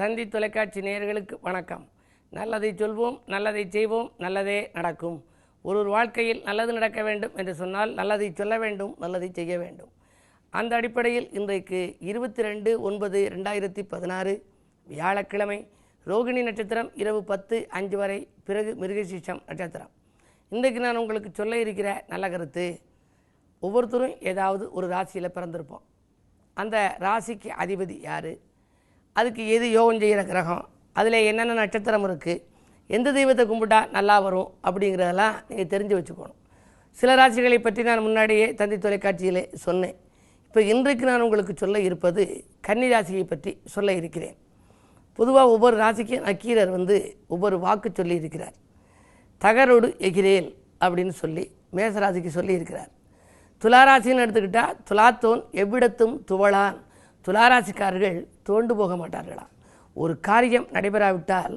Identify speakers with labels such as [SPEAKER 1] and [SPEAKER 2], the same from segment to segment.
[SPEAKER 1] தந்தி தொலைக்காட்சி நேயர்களுக்கு வணக்கம். நல்லதை சொல்வோம், நல்லதை செய்வோம், நல்லதே நடக்கும். ஒரு வாழ்க்கையில் நல்லது நடக்க வேண்டும் என்று சொன்னால் நல்லதை சொல்ல வேண்டும், நல்லதை செய்ய வேண்டும். அந்த அடிப்படையில் இன்றைக்கு 22/9/2016 வியாழக்கிழமை, ரோகிணி நட்சத்திரம் இரவு 10:05 வரை, பிறகு மிருகசீஷம் நட்சத்திரம். இன்றைக்கு நான் உங்களுக்கு சொல்ல இருக்கிற நல்ல கருத்து, ஒவ்வொருத்தரும் ஏதாவது ஒரு ராசியில் பிறந்திருப்போம். அந்த ராசிக்கு அதிபதி யார், அதுக்கு எது யோகம் செய்கிற கிரகம், அதில் என்னென்ன நட்சத்திரம் இருக்குது, எந்த தெய்வத்தை கும்பிட்டா நல்லா வரும் அப்படிங்கிறதெல்லாம் நீங்கள் தெரிஞ்சு வச்சுக்கணும். சில ராசிகளை பற்றி நான் முன்னாடியே தந்தி தொலைக்காட்சியிலே சொன்னேன். இப்போ இன்றைக்கு நான் உங்களுக்கு சொல்ல இருப்பது கன்னி ராசியை பற்றி சொல்ல இருக்கிறேன். பொதுவாக ஒவ்வொரு ராசிக்கும் நக்கீரர் ஒவ்வொரு வாக்கு சொல்லி இருக்கிறார். தகரோடு எகிரேல் அப்படின்னு சொல்லி மேசராசிக்கு சொல்லியிருக்கிறார். துளாராசின்னு எடுத்துக்கிட்டால் துலாத்தோன் எவ்விடத்தும் துவளான். துளாராசிக்காரர்கள் தோண்டு போக மாட்டார்களாம். ஒரு காரியம் நடைபெறாவிட்டால்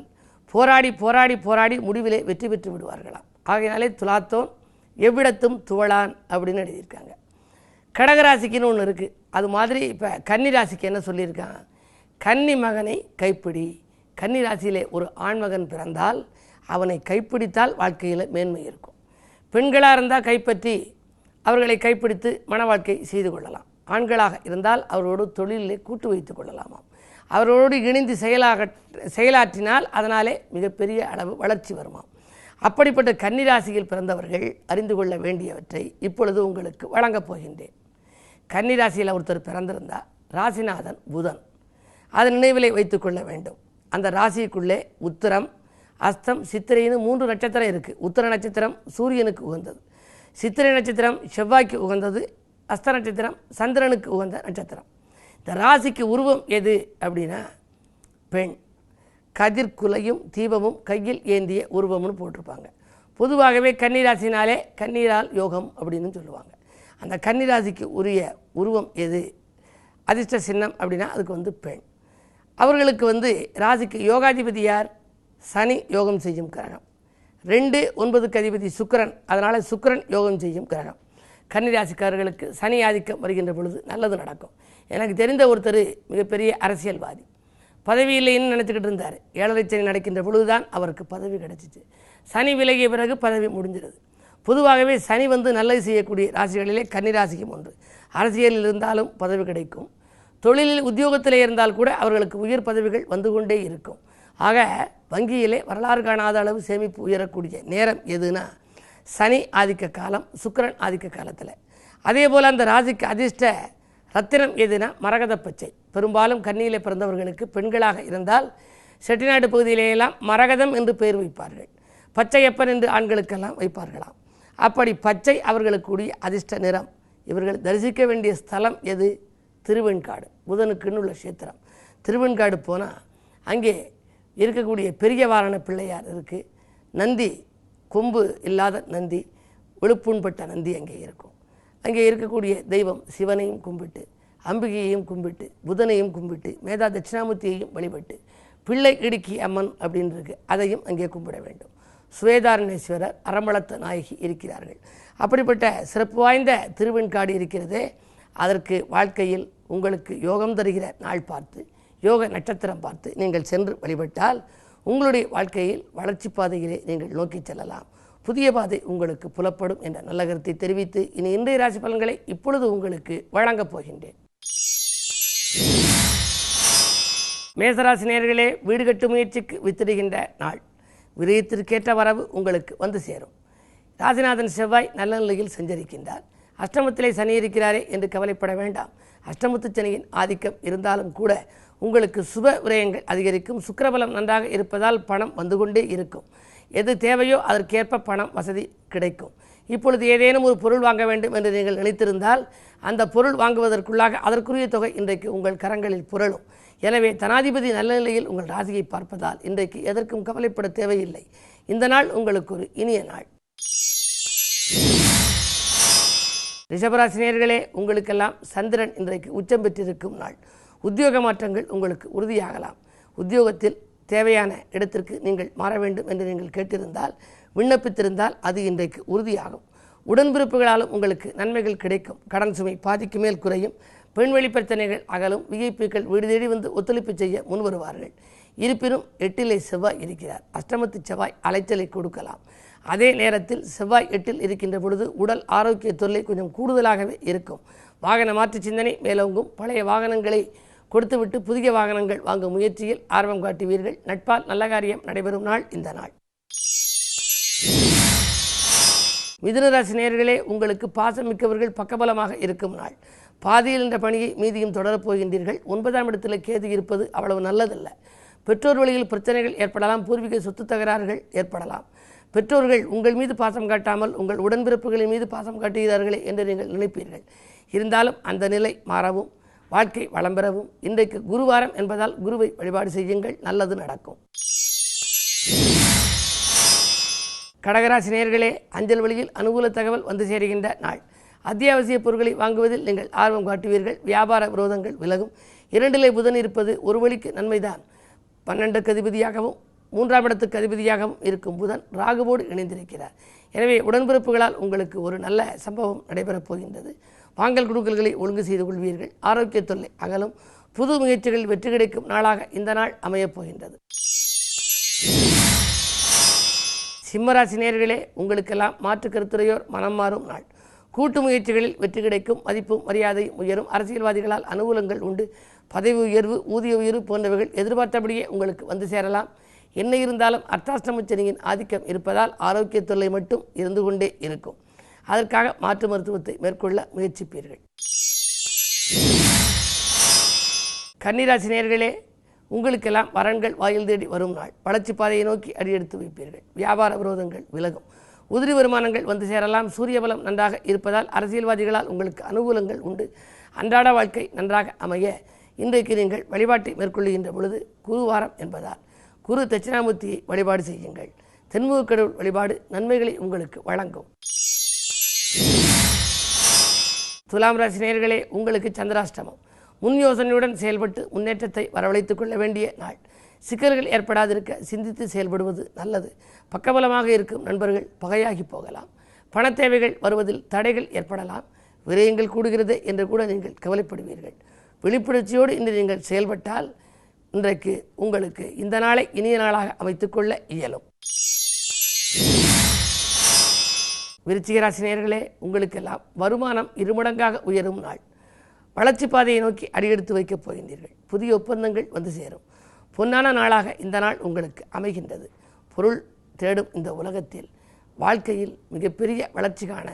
[SPEAKER 1] போராடி போராடி போராடி முடிவிலே வெற்றி பெற்று விடுவார்களாம். ஆகையினாலே துலாத்தோன் எவ்விடத்தும் துவளான் அப்படின்னு எழுதியிருக்காங்க. கடகராசிக்குன்னு ஒன்று இருக்குது. அது மாதிரி இப்போ கன்னி ராசிக்கு என்ன சொல்லியிருக்காங்க, கன்னி மகனை கைப்பிடி. கன்னி ராசியிலே ஒரு ஆண்மகன் பிறந்தால் அவனை கைப்பிடித்தால் வாழ்க்கையில் மேன்மை இருக்கும். பெண்களாக இருந்தால் கைப்பற்றி அவர்களை கைப்பிடித்து மன வாழ்க்கை செய்து கொள்ளலாம். ஆண்களாக இருந்தால் அவரோடு தொழிலிலே கூட்டு வைத்து கொள்ளலாமாம். அவரோடு இணைந்து செயலாற்றினால் அதனாலே மிகப்பெரிய அளவு வளர்ச்சி வருமாம். அப்படிப்பட்ட கன்னிராசியில் பிறந்தவர்கள் அறிந்து கொள்ள வேண்டியவற்றை இப்பொழுது உங்களுக்கு வழங்கப் போகின்றேன். கன்னிராசியில் ஒருத்தர் பிறந்திருந்தால் ராசிநாதன் புதன், அதன் நினைவிலை வைத்து கொள்ள வேண்டும். அந்த ராசிக்குள்ளே உத்திரம், அஸ்தம், சித்திரைன்னு 3 நட்சத்திரம் இருக்குது. உத்திர நட்சத்திரம் சூரியனுக்கு உகந்தது, சித்திரை நட்சத்திரம் செவ்வாய்க்கு உகந்தது, அஸ்த நட்சத்திரம் சந்திரனுக்கு உகந்த நட்சத்திரம். இந்த ராசிக்கு உருவம் எது அப்படின்னா பெண். கதிர்குலையும் தீபமும் கையில் ஏந்திய உருவம்னு போட்டிருப்பாங்க. பொதுவாகவே கன்னிராசினாலே கண்ணீரால் யோகம் அப்படின்னு சொல்லுவாங்க. அந்த கன்னிராசிக்கு உரிய உருவம் எது, அதிர்ஷ்ட சின்னம் அப்படின்னா அதுக்கு பெண். அவர்களுக்கு ராசிக்கு யோகாதிபதி யார், சனி யோகம் செய்யும் கிரகம். 2-9க்கு அதிபதி சுக்கிரன், அதனால் சுக்கிரன் யோகம் செய்யும் கிரகம். கன்னிராசிக்காரர்களுக்கு சனி ஆதிக்கம் வருகின்ற பொழுது நல்லது நடக்கும். எனக்கு தெரிந்த ஒருத்தர் மிகப்பெரிய அரசியல்வாதி, பதவி இல்லைன்னு நினச்சிக்கிட்டு இருந்தார். 7.5 சனி நடக்கின்ற பொழுது தான் அவருக்கு பதவி கிடச்சிச்சு. சனி விலகிய பிறகு பதவி முடிஞ்சிருது. பொதுவாகவே சனி நல்லது செய்யக்கூடிய ராசிகளிலே கன்னிராசிக்கும் ஒன்று. அரசியலில் இருந்தாலும் பதவி கிடைக்கும், தொழிலில் உத்தியோகத்தில் இருந்தால் கூட அவர்களுக்கு உயர் பதவிகள் வந்து கொண்டே இருக்கும். ஆக வங்கியிலே வரலாறு காணாத அளவு சேமிப்பு உயரக்கூடிய நேரம் எதுனா சனி ஆதிக்க காலம், சுக்கிரன் ஆதிக்க காலத்தில். அதே போல் அந்த ராசிக்கு அதிர்ஷ்ட ரத்தினம் எதுனா மரகத பச்சை. பெரும்பாலும் கன்னியிலே பிறந்தவர்களுக்கு பெண்களாக இருந்தால் செட்டிநாடு பகுதியிலேயெல்லாம் மரகதம் என்று பெயர் வைப்பார்கள். பச்சையப்பன் என்று ஆண்களுக்கெல்லாம் வைப்பார்களாம். அப்படி பச்சை அவர்களுக்குரிய அதிர்ஷ்ட நிறம். இவர்கள் தரிசிக்க வேண்டிய ஸ்தலம் எது, திருவெண்காடு, புதனுக்குன்னு உள்ள கஷேத்திரம். திருவெண்காடு போனால் அங்கே இருக்கக்கூடிய பெரிய வாரண பிள்ளையார் இருக்குது. நந்தி, கொம்பு இல்லாத நந்தி, ஒழுப்புண்பட்ட நந்தி அங்கே இருக்கும். அங்கே இருக்கக்கூடிய தெய்வம் சிவனையும் கும்பிட்டு, அம்பிகையையும் கும்பிட்டு, புதனையும் கும்பிட்டு, மேதா தட்சிணாமூர்த்தியையும் வழிபட்டு, பிள்ளை இடுக்கி அம்மன் அப்படின்னு இருக்குது, அதையும் அங்கே கும்பிட வேண்டும். சுவேதாரணேஸ்வரர், அரம்பளத்த நாயகி இருக்கிறார்கள். அப்படிப்பட்ட சிறப்பு வாய்ந்த திருவெண்காடு இருக்கிறதே, அதற்கு வாழ்க்கையில் உங்களுக்கு யோகம் தருகிற நாள் பார்த்து, யோக நட்சத்திரம் பார்த்து நீங்கள் சென்று வழிபட்டால் உங்களுடைய வாழ்க்கையில் வளர்ச்சி பாதையிலே நீங்கள் நோக்கி செல்லலாம். புதிய பாதை உங்களுக்கு புலப்படும் என்ற நல்ல கருத்தை தெரிவித்து இன்றைய ராசி பலன்களை இப்பொழுது உங்களுக்கு வழங்கப் போகின்றேன். மேசராசி நேயர்களே, வீடு கட்டும் முயற்சிக்கு வித்திடுகின்ற நாள். விரயத்திற்கேற்ற வரவு உங்களுக்கு வந்து சேரும். ராசிநாதன் செவ்வாய் நல்ல நிலையில் சஞ்சரிக்கின்றார். அஷ்டமத்திலே சனி இருக்கிறாரே என்று கவலைப்பட வேண்டாம். அஷ்டமத்து சனியின் ஆதிக்கம் இருந்தாலும் கூட உங்களுக்கு சுப விரயங்கள் அதிகரிக்கும். சுக்கிரபலம் நன்றாக இருப்பதால் பணம் வந்து கொண்டே இருக்கும். எது தேவையோ அதற்கேற்ப பணம் வசதி கிடைக்கும். இப்பொழுது ஏதேனும் ஒரு பொருள் வாங்க வேண்டும் என்று நீங்கள் நினைத்திருந்தால் அந்த பொருள் வாங்குவதற்குள்ளாக அதற்குரிய தொகை இன்றைக்கு உங்கள் கரங்களில் புரளும். எனவே தனாதிபதி நல்ல நிலையில் உங்கள் ராசியை பார்ப்பதால் இன்றைக்கு எதற்கும் கவலைப்பட தேவையில்லை. இந்த நாள் உங்களுக்கு ஒரு இனிய நாள். ரிஷபராசி நேயர்களே, உங்களுக்கெல்லாம் சந்திரன் இன்றைக்கு உச்சம் பெற்றிருக்கும் நாள். உத்தியோக மாற்றங்கள் உங்களுக்கு உறுதியாகலாம். உத்தியோகத்தில் தேவையான இடத்திற்கு நீங்கள் மாற வேண்டும் என்று நீங்கள் கேட்டிருந்தால், விண்ணப்பித்திருந்தால் அது இன்றைக்கு உறுதியாகும். உடன்பிறப்புகளாலும் உங்களுக்கு நன்மைகள் கிடைக்கும். கடன் சுமை பாதிக்கு மேல் குறையும். பெண்வெளி பிரச்சனைகள் அகலும். விஐபிக்கள் வீடு தேடி வந்து ஒத்துழைப்பு செய்ய முன்வருவார்கள். இருப்பினும் 8லே செவ்வாய் இருக்கிறார். அஷ்டமத்து செவ்வாய் அலைச்சலை கொடுக்கலாம். அதே நேரத்தில் செவ்வாய் 8இல் இருக்கின்ற பொழுது உடல் ஆரோக்கிய தொல்லை கொஞ்சம் கூடுதலாகவே இருக்கும். வாகன மாற்று சிந்தனை மேலோங்கும். பழைய வாகனங்களை கொடுத்துவிட்டு புதிய வாகனங்கள் வாங்கும் முயற்சியில் ஆர்வம் காட்டுவீர்கள். நட்பால் நல்ல காரியம் நடைபெறும் நாள் இந்த நாள். மிதுனராசி நேயர்களே, உங்களுக்கு பாசம் மிக்கவர்கள் பக்கபலமாக இருக்கும் நாள். பாதியில் என்ற பணியை மீதியும் தொடரப் போகின்றீர்கள். 9ஆம் இடத்தில் கேது இருப்பது அவ்வளவு நல்லதல்ல. பெற்றோர் வழியில் பிரச்சனைகள் ஏற்படலாம். பூர்வீக சொத்து தகராறுகள் ஏற்படலாம். பெற்றோர்கள் உங்கள் மீது பாசம் காட்டாமல் உங்கள் உடன்பிறப்புகளின் மீது பாசம் காட்டுகிறார்களே என்று நீங்கள் நினைப்பீர்கள். இருந்தாலும் அந்த நிலை மாறவும் வாழ்க்கை வளம் பெறவும் இன்றைக்கு குருவாரம் என்பதால் குருவை வழிபாடு செய்யுங்கள், நல்லது நடக்கும். கடகராசி நேயர்களே, அஞ்சல் வழியில் அனுகூல தகவல் வந்து சேருகின்ற நாள். அத்தியாவசிய பொருட்களை வாங்குவதில் நீங்கள் ஆர்வம் காட்டுவீர்கள். வியாபார விரோதங்கள் விலகும். 2லே புதன் இருப்பது ஒரு வழிக்கு நன்மைதான். 12க்கு அதிபதியாகவும் 3ஆம் இடத்துக்கு அதிபதியாகவும் இருக்கும் புதன் ராகுவோடு இணைந்திருக்கிறார். எனவே உடன்பிறப்புகளால் உங்களுக்கு ஒரு நல்ல சம்பவம் நடைபெறப் போகின்றது. வாங்கல் கொடுக்கல்களை ஒழுங்கு செய்து கொள்வீர்கள். ஆரோக்கிய தொல்லை அகலும். புது முயற்சிகளில் வெற்றி கிடைக்கும் நாளாக இந்த நாள் அமையப் போகின்றது. சிம்மராசி நேயர்களே, உங்களுக்கெல்லாம் மாற்று கருத்துரையோர் மனம் மாறும் நாள். கூட்டு முயற்சிகளில் வெற்றி கிடைக்கும். மதிப்பும் மரியாதையும் உயரும். அரசியல்வாதிகளால் அனுகூலங்கள் உண்டு. பதவி உயர்வு, ஊதிய உயர்வு போன்றவைகள் எதிர்பார்த்தபடியே உங்களுக்கு வந்து சேரலாம். என்ன இருந்தாலும் அர்த்தாஷ்டம சனியின் ஆதிக்கம் இருப்பதால் ஆரோக்கிய தொல்லை மட்டும் இருந்து கொண்டே இருக்கும். அதற்காக மாற்று மருத்துவத்தை மேற்கொள்ள முயற்சிப்பீர்கள். கன்னிராசி நேயர்களே, உங்களுக்கெல்லாம் வரன்கள் வாயில் தேடி வரும் நாள். வளர்ச்சி பாதையை நோக்கி அடியெடுத்து வைப்பீர்கள். வியாபார விரோதங்கள் விலகும். உதிரி வருமானங்கள் வந்து சேரலாம். சூரிய பலம் நன்றாக இருப்பதால் அரசியல்வாதிகளால் உங்களுக்கு அனுகூலங்கள் உண்டு. அன்றாட வாழ்க்கை நன்றாக அமைய இன்றைக்கு நீங்கள் வழிபாட்டை மேற்கொள்ளுகின்ற பொழுது குருவாரம் என்பதால் குரு தட்சிணாமூர்த்தியை வழிபாடு செய்யுங்கள். தென்முக கடவுள் வழிபாடு நன்மைகளை உங்களுக்கு வழங்கும். துலாம் ராசி நேயர்களே, உங்களுக்கு சந்திராஷ்டமம். முன் யோசனையுடன் செயல்பட்டு முன்னேற்றத்தை வரவழைத்துக் கொள்ள வேண்டிய நாள். சிக்கல்கள் ஏற்படாதிருக்க சிந்தித்து செயல்படுவது நல்லது. பக்கபலமாக இருக்கும் நண்பர்கள் பகையாகி போகலாம். பண தேவைகள் வருவதில் தடைகள் ஏற்படலாம். விரயங்கள் கூடுகிறது என்று கூட நீங்கள் கவலைப்படுவீர்கள். விழிப்புணர்ச்சியோடு இன்று நீங்கள் செயல்பட்டால் இன்றைக்கு உங்களுக்கு இந்த நாளை இனிய நாளாக அமைத்துக்கொள்ள இயலும். விருச்சிக ராசி நேயர்களே, உங்களுக்கெல்லாம் வருமானம் இருமடங்காக உயரும் நாள். வளர்ச்சி பாதையை நோக்கி அடியெடுத்து வைக்கப் போகின்றீர்கள். புதிய ஒப்பந்தங்கள் வந்து சேரும். பொன்னான நாளாக இந்த நாள் உங்களுக்கு அமைகின்றது. பொருள் தேடும் இந்த உலகத்தில் வாழ்க்கையில் மிகப்பெரிய வளர்ச்சி காண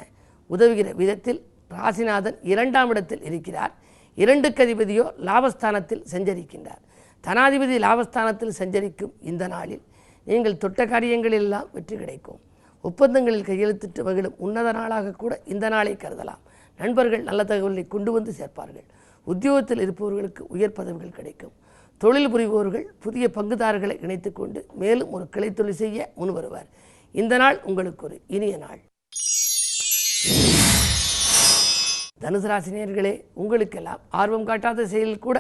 [SPEAKER 1] உதவுகிற விதத்தில் ராசிநாதன் 2ஆம் இடத்தில் இருக்கிறார். 2க்கு அதிபதியோ லாபஸ்தானத்தில் சஞ்சரிக்கின்றார். தனாதிபதி லாபஸ்தானத்தில் சஞ்சரிக்கும் இந்த நாளில் நீங்கள் தொட்ட காரியங்களெல்லாம் வெற்றி கிடைக்கும். ஒப்பந்தங்களில் கையெழுத்திட்டு மகிழும் உன்னத நாளாக கூட இந்த நாளை கருதலாம். நண்பர்கள் நல்ல தகவலை கொண்டு வந்து சேர்ப்பார்கள். உத்தியோகத்தில் இருப்பவர்களுக்கு உயர் பதவிகள் கிடைக்கும். தொழில் புரிபவர்கள் புதிய பங்குதாரர்களை இணைத்து கொண்டு மேலும் ஒரு கிளைத்தொழில் செய்ய முன்வருவார். இந்த நாள் உங்களுக்கு ஒரு இனிய நாள். தனுசு ராசி நேயர்களே, உங்களுக்கெல்லாம் ஆர்வம் காட்டாத செயலில் கூட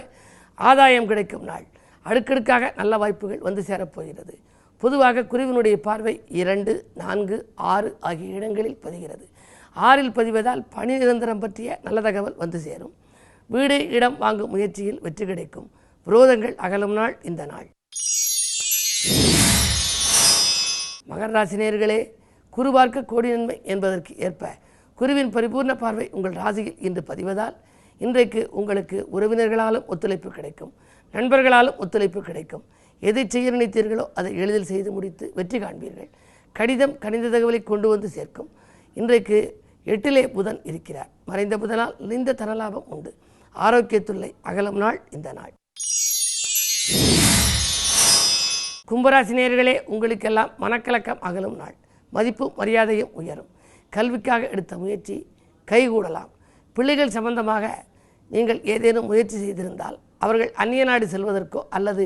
[SPEAKER 1] ஆதாயம் கிடைக்கும் நாள். அடுக்கடுக்காக நல்ல வாய்ப்புகள் வந்து சேரப்போகிறது. பொதுவாக குருவினுடைய பார்வை 2, 4, 6 ஆகிய இடங்களில் பதிகிறது. 6இல் பதிவதால் பணி நிரந்தரம் பற்றிய நல்ல தகவல் வந்து சேரும். வீடு இடம் வாங்கும் முயற்சியில் வெற்றி கிடைக்கும். விரோதங்கள் அகலும் நாள் இந்த நாள். மகர ராசி நேயர்களே, குரு பார்க்க கோடி நன்மை என்பதற்கு ஏற்ப குருவின் பரிபூர்ண பார்வை உங்கள் ராசியில் இன்று பதிவதால் இன்றைக்கு உங்களுக்கு உறவினர்களாலும் ஒத்துழைப்பு கிடைக்கும். நண்பர்களாலும் ஒத்துழைப்பு கிடைக்கும். எதை செய்ய நினைத்தீர்களோ அதை எளிதில் செய்து முடித்து வெற்றி காண்பீர்கள். கடிதம் கணித தகவலை கொண்டு வந்து சேர்க்கும். இன்றைக்கு 8லே புதன் இருக்கிறார். மறைந்த புதனால் நிறைந்த தனலாபம் உண்டு. ஆரோக்கிய தொல்லை அகலும் நாள் இந்த நாள். கும்பராசி நேயர்களே, உங்களுக்கெல்லாம் மனக்கலக்கம் அகலும் நாள். மதிப்பும் மரியாதையும் உயரும். கல்விக்காக எடுத்த முயற்சி கைகூடலாம். பிள்ளைகள் சம்பந்தமாக நீங்கள் ஏதேனும் முயற்சி செய்திருந்தால் அவர்கள் அந்நிய நாடு செல்வதற்கோ அல்லது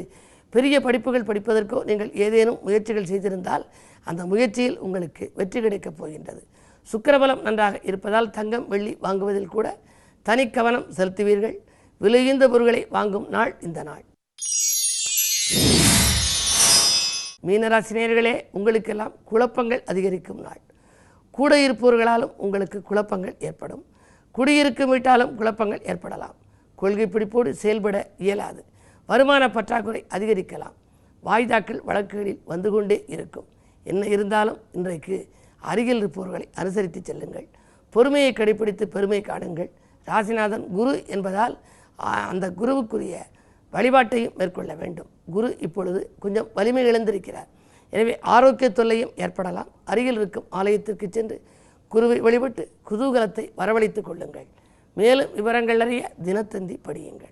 [SPEAKER 1] பெரிய படிப்புகள் படிப்பதற்கோ நீங்கள் ஏதேனும் முயற்சிகள் செய்திருந்தால் அந்த முயற்சியில் உங்களுக்கு வெற்றி கிடைக்கப் போகின்றது. சுக்கிரபலம் நன்றாக இருப்பதால் தங்கம் வெள்ளி வாங்குவதில் கூட தனி கவனம் செலுத்துவீர்கள். விலையுந்த பொருட்களை வாங்கும் நாள் இந்த நாள். மீனராசி நேயர்களே, உங்களுக்கெல்லாம் குழப்பங்கள் அதிகரிக்கும் நாள். கூட இருப்பவர்களாலும் உங்களுக்கு குழப்பங்கள் ஏற்படும். குடியிருக்கும் வீட்டாலும் குழப்பங்கள் ஏற்படலாம். கொள்கை பிடிப்போடு செயல்பட இயலாது. வருமான பற்றாக்குறை அதிகரிக்கலாம். வாய்தாக்கள் வழக்குகளில் வந்து கொண்டே இருக்கும். என்ன இருந்தாலும் இன்றைக்கு அருகில் இருப்பவர்களை அனுசரித்து செல்லுங்கள். பொறுமையை கடைப்பிடித்து பெருமை காணுங்கள். ராசிநாதன் குரு என்பதால் அந்த குருவுக்குரிய வழிபாட்டையும் மேற்கொள்ள வேண்டும். குரு இப்பொழுது கொஞ்சம் வலிமை இழந்திருக்கிறார். எனவே ஆரோக்கிய தொல்லையும் ஏற்படலாம். அருகில் இருக்கும் ஆலயத்திற்கு சென்று குருவை வழிபட்டு குதூகலத்தை வரவழைத்துக் கொள்ளுங்கள். மேலும் விவரங்கள் அறிய தினத்தந்தி படியுங்கள்.